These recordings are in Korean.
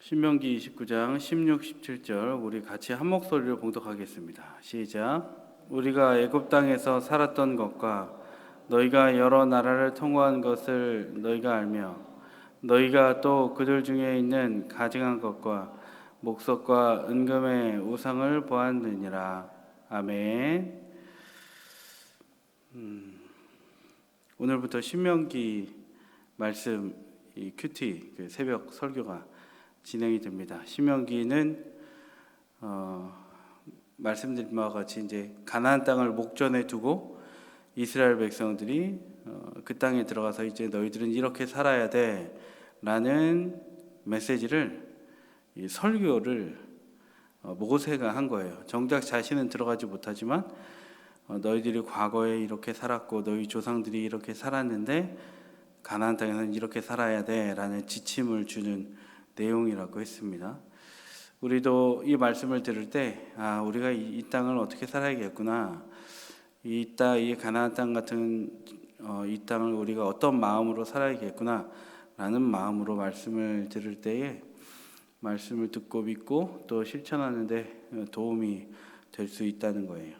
신명기 29장 16, 17절 우리 같이 한 목소리로 봉독하겠습니다. 시작. 우리가 애굽 땅에서 살았던 것과 너희가 여러 나라를 통과한 것을 너희가 알며 너희가 또 그들 중에 있는 가증한 것과 목석과 은금의 우상을 보았느니라. 아멘. 오늘부터 신명기 말씀 이 큐티 그 새벽 설교가 진행이 됩니다. 신명기는 말씀드린 바와 같이 이제 가나안 땅을 목전에 두고 이스라엘 백성들이 그 땅에 들어가서 이제 너희들은 이렇게 살아야 돼라는 메시지를 이 설교를 모세가 한 거예요. 정작 자신은 들어가지 못하지만 너희들이 과거에 이렇게 살았고 너희 조상들이 이렇게 살았는데 가나안 땅에서는 이렇게 살아야 돼라는 지침을 주는 내용이라고 했습니다. 우리도 이 말씀을 들을 때 우리가 이 땅을 어떻게 살아야겠구나, 이 가나안 땅 같은 이 땅을 우리가 어떤 마음으로 살아야겠구나 라는 마음으로 말씀을 들을 때에 말씀을 듣고 믿고 또 실천하는 데 도움이 될 수 있다는 거예요.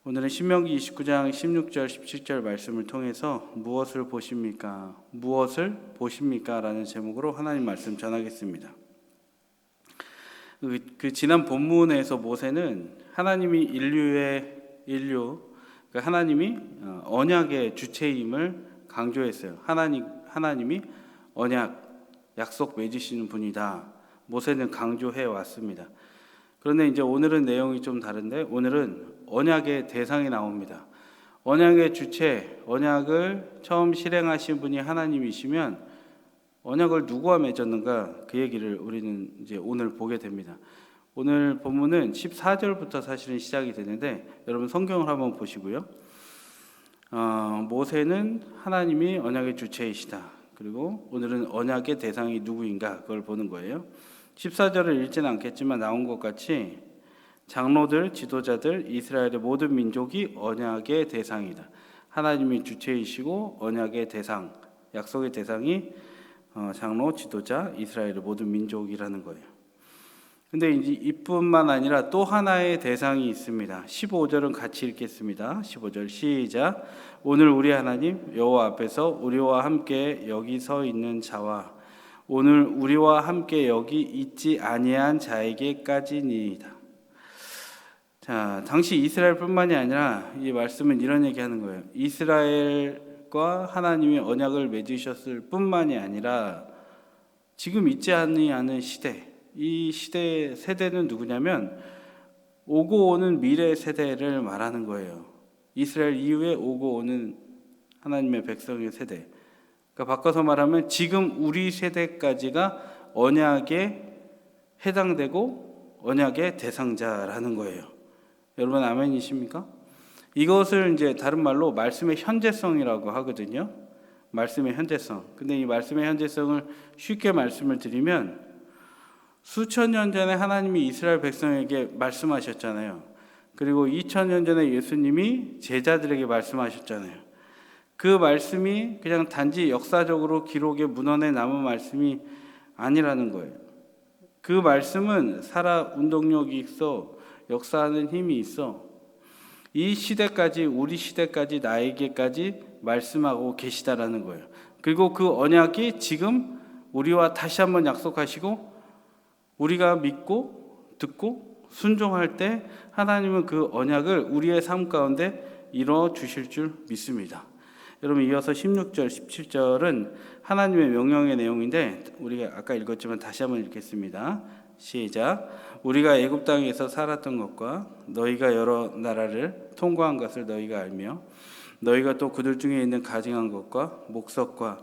오늘은 신명기 29장 16절 17절 말씀을 통해서 무엇을 보십니까? 무엇을 보십니까? 라는 제목으로 하나님 말씀 전하겠습니다. 그 지난 본문에서 모세는 하나님이 그러니까 하나님이 언약의 주체임을 강조했어요. 하나님이 약속 맺으시는 분이다. 모세는 강조해 왔습니다. 그런데 이제 오늘은 내용이 좀 다른데 오늘은 언약의 대상이 나옵니다. 언약의 주체, 언약을 처음 실행하신 분이 하나님이시면 언약을 누구와 맺었는가 그 얘기를 우리는 이제 오늘 보게 됩니다. 오늘 본문은 14절부터 사실은 시작이 되는데 여러분 성경을 한번 보시고요. 모세는 하나님이 언약의 주체이시다. 그리고 오늘은 언약의 대상이 누구인가 그걸 보는 거예요. 14절을 읽지는 않겠지만 나온 것 같이 장로들, 지도자들, 이스라엘의 모든 민족이 언약의 대상이다. 하나님이 주체이시고 언약의 대상, 약속의 대상이 장로, 지도자, 이스라엘의 모든 민족이라는 거예요. 근데 이제 이뿐만 아니라 또 하나의 대상이 있습니다. 15절은 같이 읽겠습니다. 15절 시작. 오늘 우리 하나님 여호와 앞에서 우리와 함께 여기 서 있는 자와 오늘 우리와 함께 여기 있지 아니한 자에게까지니이다. 자, 당시 이스라엘뿐만이 아니라 이 말씀은 이런 얘기하는 거예요. 이스라엘과 하나님이 언약을 맺으셨을 뿐만이 아니라 지금 있지 아니하는 시대, 이 시대의 세대는 누구냐면 오고 오는 미래 세대를 말하는 거예요. 이스라엘 이후에 오고 오는 하나님의 백성의 세대. 그러니까 바꿔서 말하면 지금 우리 세대까지가 언약에 해당되고 언약의 대상자라는 거예요. 여러분 아멘이십니까? 이것을 이제 다른 말로 말씀의 현재성이라고 하거든요. 말씀의 현재성. 근데 이 말씀의 현재성을 쉽게 말씀을 드리면 수천 년 전에 하나님이 이스라엘 백성에게 말씀하셨잖아요. 그리고 2000년 전에 예수님이 제자들에게 말씀하셨잖아요. 그 말씀이 그냥 단지 역사적으로 기록의 문헌에 남은 말씀이 아니라는 거예요. 그 말씀은 살아 운동력이 있어 역사하는 힘이 있어 이 시대까지 우리 시대까지 나에게까지 말씀하고 계시다라는 거예요. 그리고 그 언약이 지금 우리와 다시 한번 약속하시고 우리가 믿고 듣고 순종할 때 하나님은 그 언약을 우리의 삶 가운데 이루어 주실 줄 믿습니다. 여러분 이어서 16절 17절은 하나님의 명령의 내용인데 우리가 아까 읽었지만 다시 한번 읽겠습니다. 시작. 우리가 애굽 땅에서 살았던 것과 너희가 여러 나라를 통과한 것을 너희가 알며 너희가 또 그들 중에 있는 가증한 것과 목석과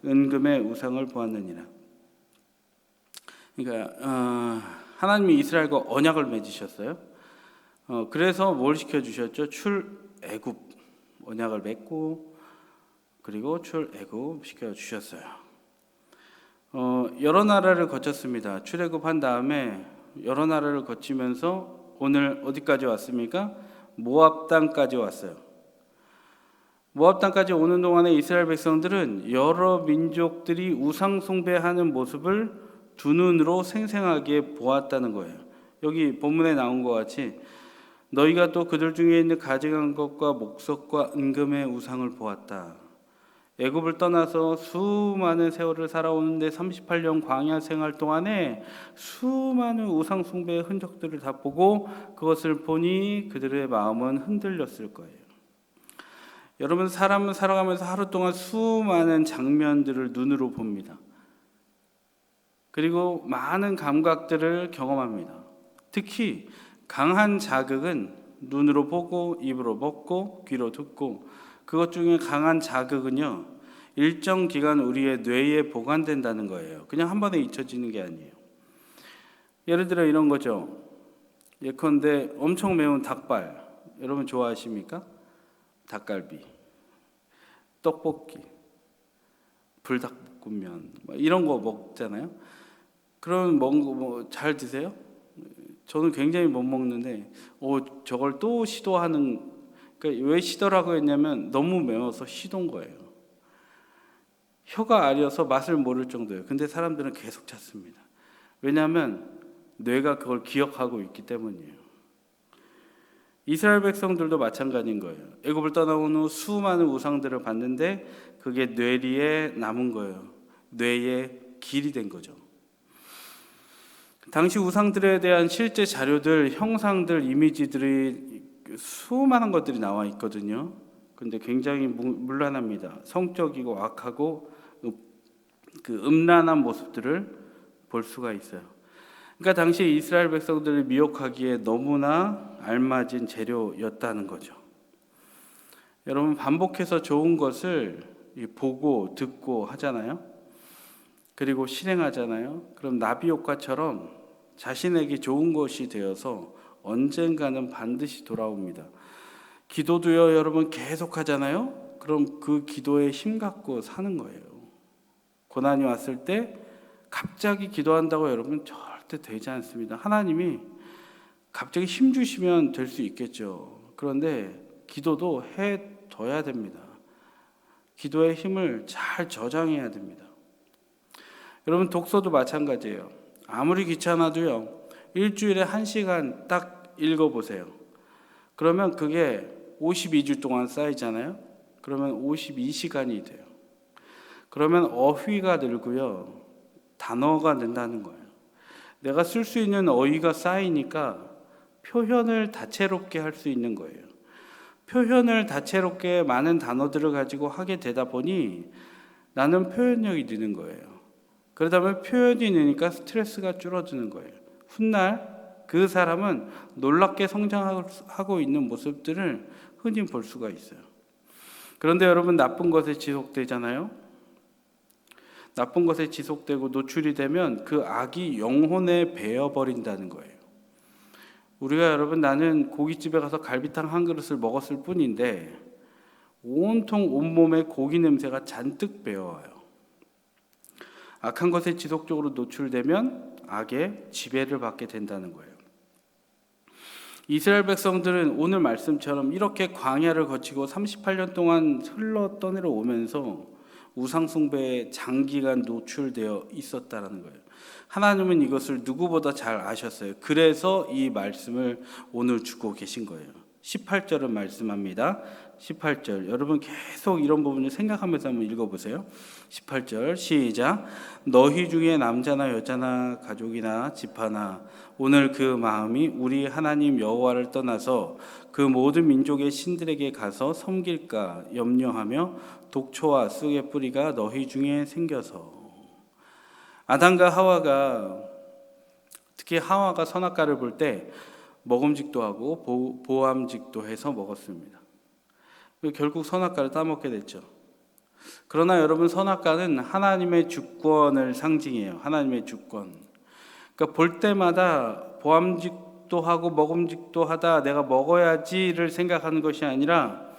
은금의 우상을 보았느니라. 그러니까 하나님이 이스라엘과 언약을 맺으셨어요. 그래서 뭘 시켜주셨죠? 출애굽 언약을 맺고 그리고 출애굽 시켜주셨어요. 여러 나라를 거쳤습니다. 출애굽한 다음에 여러 나라를 거치면서 오늘 어디까지 왔습니까? 모압 땅까지 왔어요. 모압 땅까지 오는 동안에 이스라엘 백성들은 여러 민족들이 우상 숭배하는 모습을 두 눈으로 생생하게 보았다는 거예요. 여기 본문에 나온 것 같이 너희가 또 그들 중에 있는 가증한 것과 목석과 은금의 우상을 보았다. 애굽을 떠나서 수많은 세월을 살아오는데 38년 광야 생활 동안에 수많은 우상 숭배의 흔적들을 다 보고 그것을 보니 그들의 마음은 흔들렸을 거예요. 여러분, 사람은 살아가면서 하루 동안 수많은 장면들을 눈으로 봅니다. 그리고 많은 감각들을 경험합니다. 특히 강한 자극은 눈으로 보고 입으로 먹고 귀로 듣고, 그것 중에 강한 자극은요 일정 기간 우리의 뇌에 보관된다는 거예요. 그냥 한 번에 잊혀지는 게 아니에요. 예를 들어 이런 거죠. 예컨대 엄청 매운 닭발, 여러분 좋아하십니까? 닭갈비, 떡볶이, 불닭볶음면 이런 거 먹잖아요. 그럼 뭐 잘 드세요? 저는 굉장히 못 먹는데 저걸 또 시도하는, 그러니까 왜 시도라고 했냐면 너무 매워서 시도인 거예요. 혀가 아려서 맛을 모를 정도예요. 근데 사람들은 계속 찾습니다. 왜냐하면 뇌가 그걸 기억하고 있기 때문이에요. 이스라엘 백성들도 마찬가지인 거예요. 애굽을 떠나온 후 수많은 우상들을 봤는데 그게 뇌리에 남은 거예요. 뇌의 길이 된 거죠. 당시 우상들에 대한 실제 자료들, 형상들, 이미지들이 수많은 것들이 나와 있거든요. 근데 굉장히 문란합니다. 성적이고 악하고 그 음란한 모습들을 볼 수가 있어요. 그러니까 당시 이스라엘 백성들을 미혹하기에 너무나 알맞은 재료였다는 거죠. 여러분, 반복해서 좋은 것을 보고 듣고 하잖아요. 그리고 실행하잖아요. 그럼 나비 효과처럼 자신에게 좋은 것이 되어서 언젠가는 반드시 돌아옵니다. 기도도요, 여러분 계속 하잖아요. 그럼 그 기도에 힘 갖고 사는 거예요. 고난이 왔을 때 갑자기 기도한다고 여러분 절대 되지 않습니다. 하나님이 갑자기 힘 주시면 될 수 있겠죠. 그런데 기도도 해둬야 됩니다. 기도의 힘을 잘 저장해야 됩니다. 여러분, 독서도 마찬가지예요. 아무리 귀찮아도요, 일주일에 1시간 딱 읽어보세요. 그러면 그게 52주 동안 쌓이잖아요. 그러면 52시간이 돼요. 그러면 어휘가 늘고요, 단어가 는다는 거예요. 내가 쓸 수 있는 어휘가 쌓이니까 표현을 다채롭게 할 수 있는 거예요. 표현을 다채롭게 많은 단어들을 가지고 하게 되다 보니 나는 표현력이 느는 거예요. 그러다 보면 표현이 느니까 스트레스가 줄어드는 거예요. 훗날 그 사람은 놀랍게 성장하고 있는 모습들을 흔히 볼 수가 있어요. 그런데 여러분, 나쁜 것에 지속되잖아요. 나쁜 것에 지속되고 노출이 되면 그 악이 영혼에 배어버린다는 거예요. 우리가 여러분, 나는 고깃집에 가서 갈비탕 한 그릇을 먹었을 뿐인데 온통 온몸에 고기 냄새가 잔뜩 배어와요. 악한 것에 지속적으로 노출되면 악의 지배를 받게 된다는 거예요. 이스라엘 백성들은 오늘 말씀처럼 이렇게 광야를 거치고 38년 동안 흘러 떠내려오면서 우상 숭배에 장기간 노출되어 있었다는 거예요. 하나님은 이것을 누구보다 잘 아셨어요. 그래서 이 말씀을 오늘 주고 계신 거예요. 18절은 말씀합니다. 18절, 여러분 계속 이런 부분을 생각하면서 한번 읽어보세요. 18절 시작. 너희 중에 남자나 여자나 가족이나 집하나 오늘 그 마음이 우리 하나님 여호와를 떠나서 그 모든 민족의 신들에게 가서 섬길까 염려하며 독초와 쑥의 뿌리가 너희 중에 생겨서. 아담과 하와가, 특히 하와가 선악과를 볼 때 먹음직도 하고 보암직도 해서 먹었습니다. 결국 선악과를 따먹게 됐죠. 그러나 여러분, 선악과는 하나님의 주권을 상징해요. 하나님의 주권. 그러니까 볼 때마다 보암직도 하고 먹음직도 하다 내가 먹어야지를 생각하는 것이 아니라,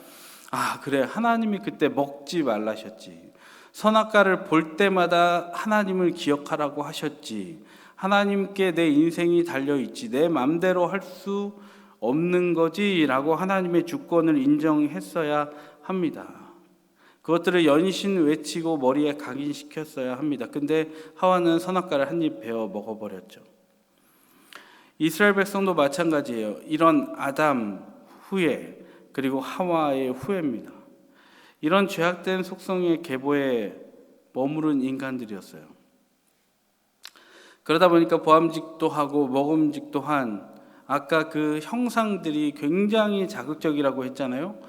그래, 하나님이 그때 먹지 말라셨지. 선악과를 볼 때마다 하나님을 기억하라고 하셨지. 하나님께 내 인생이 달려있지. 내 맘대로 할 수 없는 거지라고 하나님의 주권을 인정했어야 합니다. 그것들을 연신 외치고 머리에 각인시켰어야 합니다. 근데 하와는 선악과를 한 입 베어 먹어버렸죠. 이스라엘 백성도 마찬가지예요. 이런 아담 후에 그리고 하와의 후회입니다. 이런 죄악된 속성의 계보에 머무른 인간들이었어요. 그러다 보니까 보암직도 하고 먹음직도 한 아까 그 형상들이 굉장히 자극적이라고 했잖아요.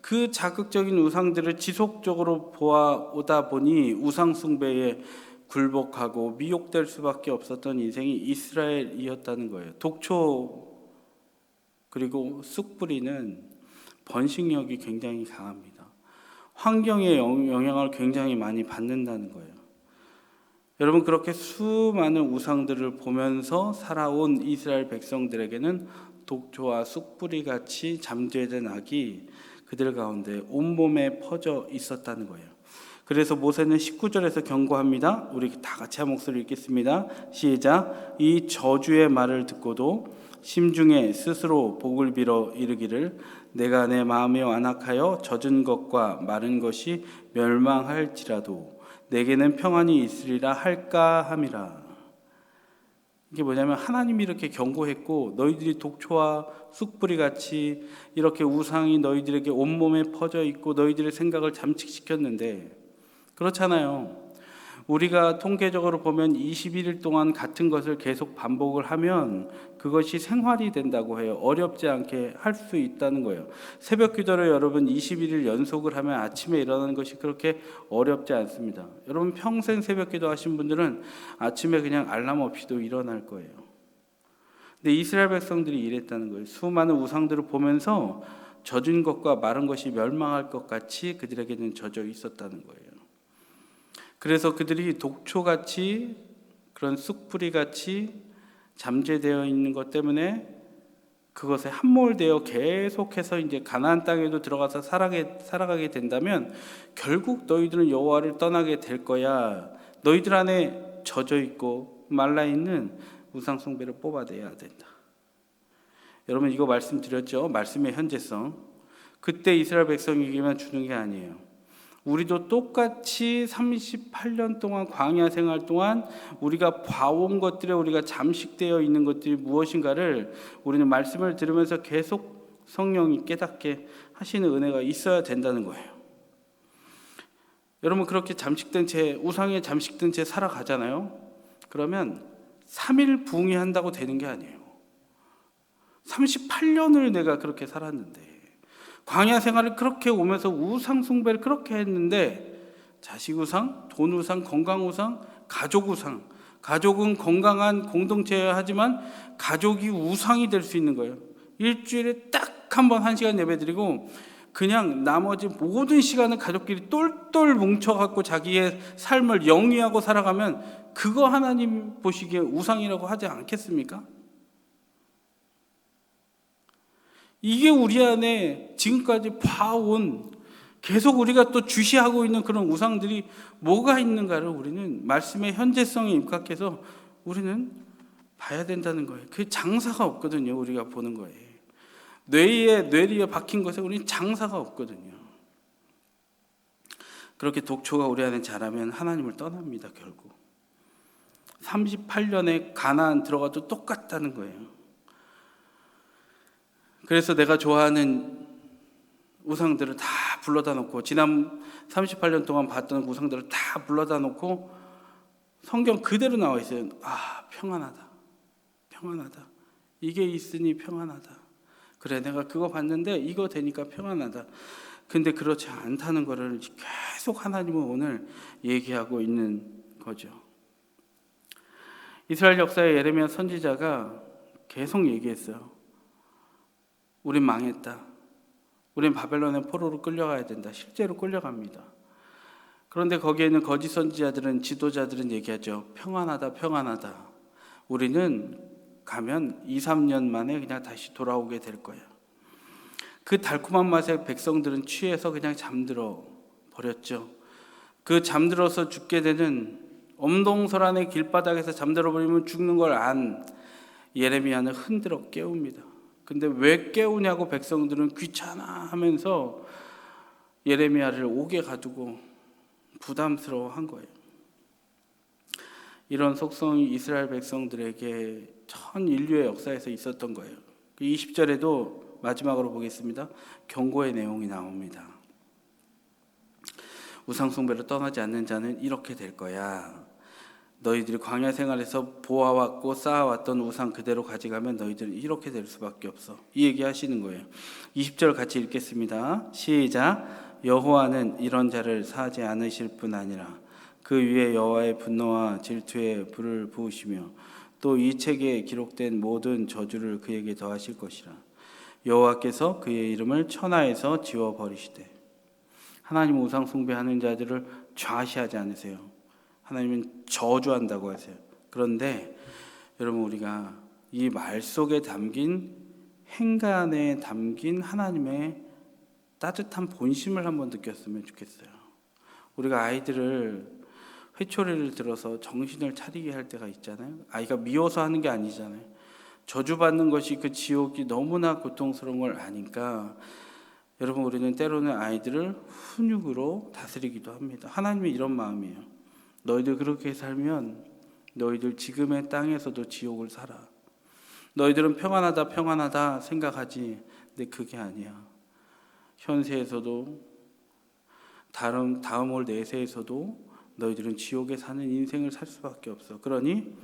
그 자극적인 우상들을 지속적으로 보아오다 보니 우상 숭배에 굴복하고 미혹될 수밖에 없었던 인생이 이스라엘이었다는 거예요. 독초 그리고 쑥뿌리는 번식력이 굉장히 강합니다. 환경의 영향을 굉장히 많이 받는다는 거예요. 여러분, 그렇게 수많은 우상들을 보면서 살아온 이스라엘 백성들에게는 독초와 쑥뿌리 같이 잠재된 악이 그들 가운데 온몸에 퍼져 있었다는 거예요. 그래서 모세는 19절에서 경고합니다. 우리 다 같이 한 목소리 읽겠습니다. 시작. 이 저주의 말을 듣고도 심중에 스스로 복을 빌어 이르기를 내가 내 마음에 완악하여 젖은 것과 마른 것이 멸망할지라도 내게는 평안이 있으리라 할까 함이라. 이게 뭐냐면 하나님이 이렇게 경고했고 너희들이 독초와 쑥뿌리 같이 이렇게 우상이 너희들에게 온몸에 퍼져 있고 너희들의 생각을 잠식시켰는데 그렇잖아요. 우리가 통계적으로 보면 21일 동안 같은 것을 계속 반복을 하면 그것이 생활이 된다고 해요. 어렵지 않게 할 수 있다는 거예요. 새벽 기도를 여러분 21일 연속을 하면 아침에 일어나는 것이 그렇게 어렵지 않습니다. 여러분 평생 새벽 기도 하신 분들은 아침에 그냥 알람 없이도 일어날 거예요. 근데 이스라엘 백성들이 이랬다는 거예요. 수많은 우상들을 보면서 젖은 것과 마른 것이 멸망할 것 같이 그들에게는 젖어 있었다는 거예요. 그래서 그들이 독초같이 그런 쑥뿌리같이 잠재되어 있는 것 때문에 그것에 함몰되어 계속해서 이제 가나안 땅에도 들어가서 살아가게 된다면 결국 너희들은 여호와를 떠나게 될 거야. 너희들 안에 젖어 있고 말라 있는 우상 숭배를 뽑아내야 된다. 여러분 이거 말씀드렸죠? 말씀의 현재성. 그때 이스라엘 백성에게만 주는 게 아니에요. 우리도 똑같이 38년 동안 광야 생활 동안 우리가 봐온 것들에 우리가 잠식되어 있는 것들이 무엇인가를 우리는 말씀을 들으면서 계속 성령이 깨닫게 하시는 은혜가 있어야 된다는 거예요. 여러분 그렇게 잠식된 채 우상에 잠식된 채 살아가잖아요. 그러면 3일 부흥한다고 되는 게 아니에요. 38년을 내가 그렇게 살았는데 광야 생활을 그렇게 오면서 우상 숭배를 그렇게 했는데 자식 우상, 돈 우상, 건강 우상, 가족 우상. 가족은 건강한 공동체여야 하지만 가족이 우상이 될 수 있는 거예요. 일주일에 딱 한 번 1시간 예배드리고 그냥 나머지 모든 시간은 가족끼리 똘똘 뭉쳐갖고 자기의 삶을 영위하고 살아가면 그거 하나님 보시기에 우상이라고 하지 않겠습니까? 이게 우리 안에 지금까지 봐온 계속 우리가 또 주시하고 있는 그런 우상들이 뭐가 있는가를 우리는 말씀의 현재성에 입각해서 우리는 봐야 된다는 거예요. 그게 장사가 없거든요. 우리가 보는 거예요. 뇌리에 박힌 것에 우리는 장사가 없거든요. 그렇게 독초가 우리 안에 자라면 하나님을 떠납니다. 결국 38년에 가나안 들어가도 똑같다는 거예요. 그래서 내가 좋아하는 우상들을 다 불러다 놓고 지난 38년 동안 봤던 우상들을 다 불러다 놓고 성경 그대로 나와 있어요. 아, 평안하다. 평안하다. 이게 있으니 평안하다. 그래, 내가 그거 봤는데 이거 되니까 평안하다. 근데 그렇지 않다는 거를 계속 하나님은 오늘 얘기하고 있는 거죠. 이스라엘 역사의 예레미야 선지자가 계속 얘기했어요. 우린 망했다. 우린 바벨론의 포로로 끌려가야 된다. 실제로 끌려갑니다. 그런데 거기에 있는 거짓 선지자들은 지도자들은 얘기하죠. 평안하다, 평안하다. 우리는 가면 2, 3년 만에 그냥 다시 돌아오게 될 거야. 그 달콤한 맛에 백성들은 취해서 그냥 잠들어 버렸죠. 그 잠들어서 죽게 되는 엄동설안의 길바닥에서 잠들어 버리면 죽는 걸 안 예레미야는 흔들어 깨웁니다. 근데 왜 깨우냐고 백성들은 귀찮아 하면서 예레미야를 옥에 가두고 부담스러워한 거예요. 이런 속성이 이스라엘 백성들에게 전 인류의 역사에서 있었던 거예요. 20절에도 마지막으로 보겠습니다. 경고의 내용이 나옵니다. 우상 숭배로 떠나지 않는 자는 이렇게 될 거야. 너희들이 광야 생활에서 보아왔고 쌓아왔던 우상 그대로 가져가면 너희들은 이렇게 될 수밖에 없어. 이 얘기 하시는 거예요. 20절 같이 읽겠습니다. 시작. 여호와는 이런 자를 사하지 않으실 뿐 아니라 그 위에 여호와의 분노와 질투의 불을 부으시며 또 이 책에 기록된 모든 저주를 그에게 더하실 것이라. 여호와께서 그의 이름을 천하에서 지워버리시되. 하나님 우상 숭배하는 자들을 좌시하지 않으세요. 하나님은 저주한다고 하세요. 그런데 여러분, 우리가 이 말 속에 담긴 행간에 담긴 하나님의 따뜻한 본심을 한번 느꼈으면 좋겠어요. 우리가 아이들을 회초리를 들어서 정신을 차리게 할 때가 있잖아요. 아이가 미워서 하는 게 아니잖아요. 저주받는 것이 그 지옥이 너무나 고통스러운 걸 아니까 여러분, 우리는 때로는 아이들을 훈육으로 다스리기도 합니다. 하나님이 이런 마음이에요. 너희들 그렇게 살면 너희들 지금의 땅에서도 지옥을 살아. 너희들은 평안하다 생각하지. 근데 그게 아니야. 현세에서도 다음 올 내세에서도 너희들은 지옥에 사는 인생을 살 수밖에 없어. 그러니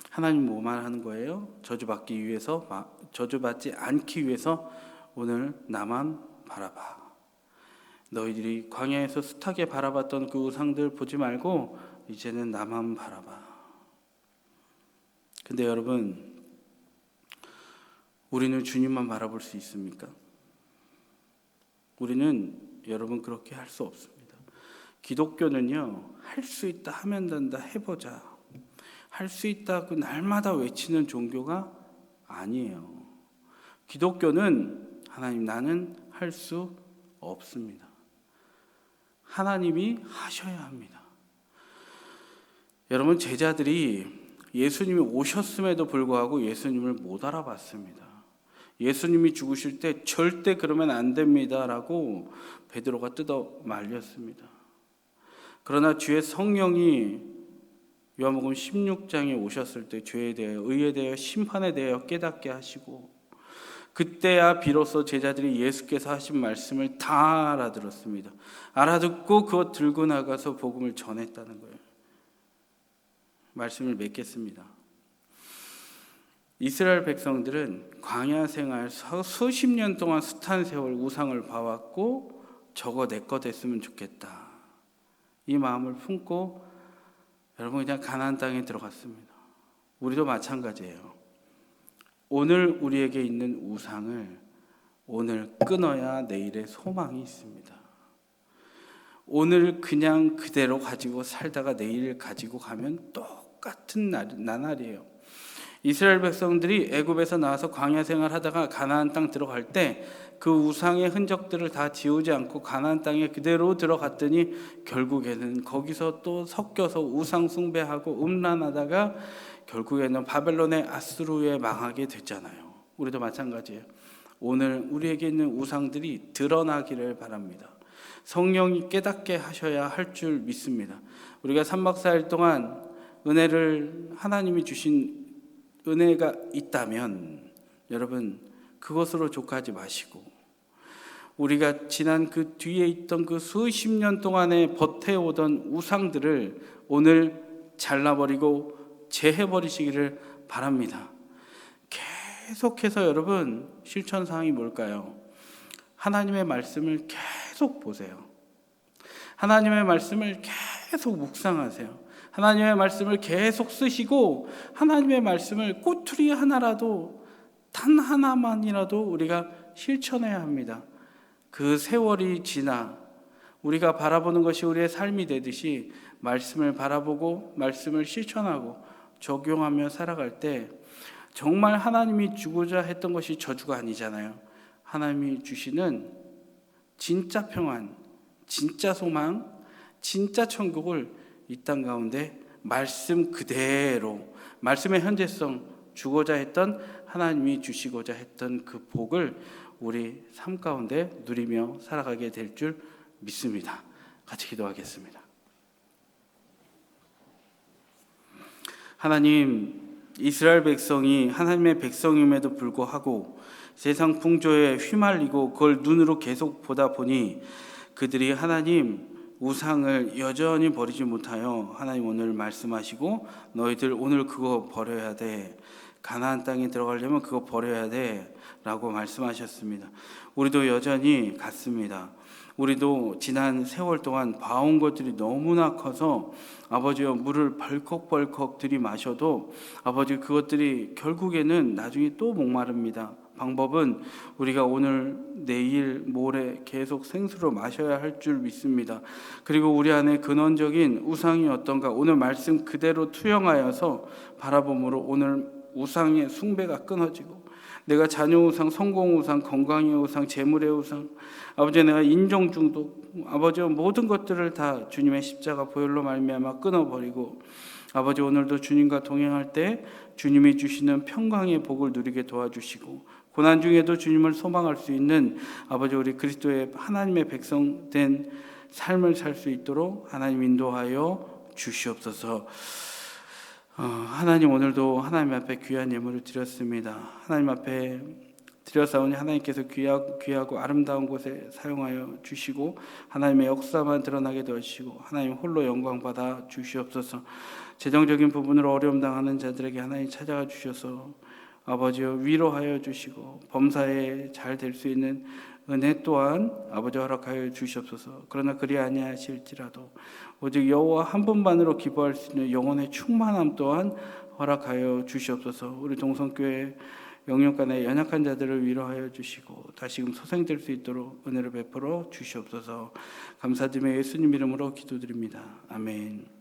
하나님 뭐만 하는 거예요? 저주받지 않기 위해서 오늘 나만 바라봐. 너희들이 광야에서 숱하게 바라봤던 그 우상들 보지 말고 이제는 나만 바라봐. 근데 여러분, 우리는 주님만 바라볼 수 있습니까? 우리는 여러분 그렇게 할 수 없습니다. 기독교는요, 할 수 있다 하면 된다, 해보자, 할 수 있다고 날마다 외치는 종교가 아니에요. 기독교는 하나님, 나는 할 수 없습니다. 하나님이 하셔야 합니다. 여러분, 제자들이 예수님이 오셨음에도 불구하고 예수님을 못 알아봤습니다. 예수님이 죽으실 때 절대 그러면 안 됩니다라고 베드로가 뜯어 말렸습니다. 그러나 주의 성령이 요한복음 16장에 오셨을 때 죄에 대하여, 의에 대하여, 심판에 대하여 깨닫게 하시고, 그때야 비로소 제자들이 예수께서 하신 말씀을 다 알아들었습니다. 알아듣고 그것 들고 나가서 복음을 전했다는 거예요. 말씀을 맺겠습니다. 이스라엘 백성들은 광야 생활 수십 년 동안 숱한 세월 우상을 봐왔고, 저거 내 거 됐으면 좋겠다, 이 마음을 품고 여러분 그냥 가나안 땅에 들어갔습니다. 우리도 마찬가지예요. 오늘 우리에게 있는 우상을 오늘 끊어야 내일의 소망이 있습니다. 오늘 그냥 그대로 가지고 살다가 내일 가지고 가면 똑같은 나날이에요. 이스라엘 백성들이 애굽에서 나와서 광야 생활하다가 가나안 땅 들어갈 때 그 우상의 흔적들을 다 지우지 않고 가나안 땅에 그대로 들어갔더니 결국에는 거기서 또 섞여서 우상 숭배하고 음란하다가 결국에는 바벨론의 아수르에 망하게 됐잖아요. 우리도 마찬가지예요. 오늘 우리에게 있는 우상들이 드러나기를 바랍니다. 성령이 깨닫게 하셔야 할 줄 믿습니다. 우리가 3박 4일 동안 은혜를, 하나님이 주신 은혜가 있다면 여러분 그것으로 족하지 마시고, 우리가 지난 그 뒤에 있던 그 수십 년 동안에 버텨오던 우상들을 오늘 잘라버리고 제해버리시기를 바랍니다. 계속해서 여러분 실천사항이 뭘까요? 하나님의 말씀을 계속 보세요. 하나님의 말씀을 계속 묵상하세요. 하나님의 말씀을 계속 쓰시고, 하나님의 말씀을 꼬투리 하나라도, 단 하나만이라도 우리가 실천해야 합니다. 그 세월이 지나 우리가 바라보는 것이 우리의 삶이 되듯이 말씀을 바라보고 말씀을 실천하고 적용하며 살아갈 때 정말 하나님이 주고자 했던 것이 저주가 아니잖아요. 하나님이 주시는 진짜 평안, 진짜 소망, 진짜 천국을 이 땅 가운데 말씀 그대로, 말씀의 현재성, 주고자 했던, 하나님이 주시고자 했던 그 복을 우리 삶 가운데 누리며 살아가게 될 줄 믿습니다. 같이 기도하겠습니다. 하나님, 이스라엘 백성이 하나님의 백성임에도 불구하고 세상 풍조에 휘말리고 그걸 눈으로 계속 보다 보니 그들이 하나님 우상을 여전히 버리지 못하여 하나님 오늘 말씀하시고 너희들 오늘 그거 버려야 돼. 가나안 땅에 들어가려면 그거 버려야 돼 라고 말씀하셨습니다. 우리도 여전히 같습니다. 우리도 지난 세월 동안 봐온 것들이 너무나 커서 아버지여 물을 벌컥벌컥 들이마셔도 아버지 그것들이 결국에는 나중에 또 목마릅니다. 방법은 우리가 오늘 내일 모레 계속 생수로 마셔야 할 줄 믿습니다. 그리고 우리 안에 근원적인 우상이 어떤가 오늘 말씀 그대로 투영하여서 바라봄으로 오늘 우상의 숭배가 끊어지고 내가 자녀 우상, 성공 우상, 건강의 우상, 재물의 우상, 아버지 내가 인종 중독, 아버지 모든 것들을 다 주님의 십자가 보혈로 말미암아 끊어버리고 아버지 오늘도 주님과 동행할 때 주님이 주시는 평강의 복을 누리게 도와주시고 고난 중에도 주님을 소망할 수 있는 아버지 우리 그리스도의 하나님의 백성 된 삶을 살 수 있도록 하나님 인도하여 주시옵소서. 하나님 오늘도 하나님 앞에 귀한 예물을 드렸습니다. 하나님 앞에 드렸사오니 하나님께서 귀하고 아름다운 곳에 사용하여 주시고 하나님의 역사만 드러나게 도와주시고 하나님 홀로 영광 받아 주시옵소서. 재정적인 부분으로 어려움 당하는 자들에게 하나님 찾아가 주셔서 아버지여 위로하여 주시고 범사에 잘 될 수 있는 은혜 또한 아버지 허락하여 주시옵소서. 그러나 그리 아니하실지라도 오직 여호와 한 분만으로 기뻐할 수 있는 영혼의 충만함 또한 허락하여 주시옵소서. 우리 동성교회 영육간의 연약한 자들을 위로하여 주시고 다시금 소생될 수 있도록 은혜를 베풀어 주시옵소서. 감사드리며 예수님 이름으로 기도드립니다. 아멘.